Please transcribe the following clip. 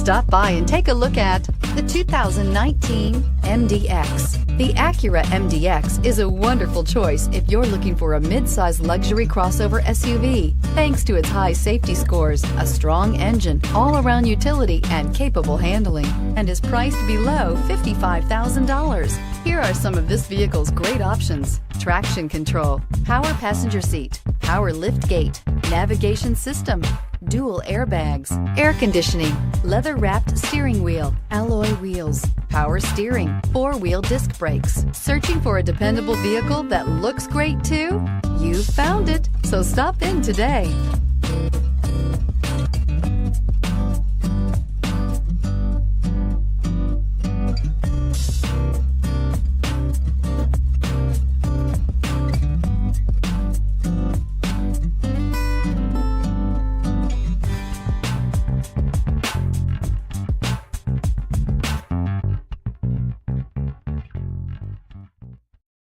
Stop by and take a look at the 2019 MDX. The Acura MDX is a wonderful choice if you're looking for a mid-size luxury crossover SUV. Thanks to its high safety scores, a strong engine, all-around utility, and capable handling, and is priced below $55,000. Here are some of this vehicle's great options: traction control, power passenger seat, power lift gate, navigation system, dual airbags, air conditioning, leather-wrapped steering wheel, alloy wheels, power steering, four-wheel disc brakes. Searching for a dependable vehicle that looks great too? You've found it, so stop in today.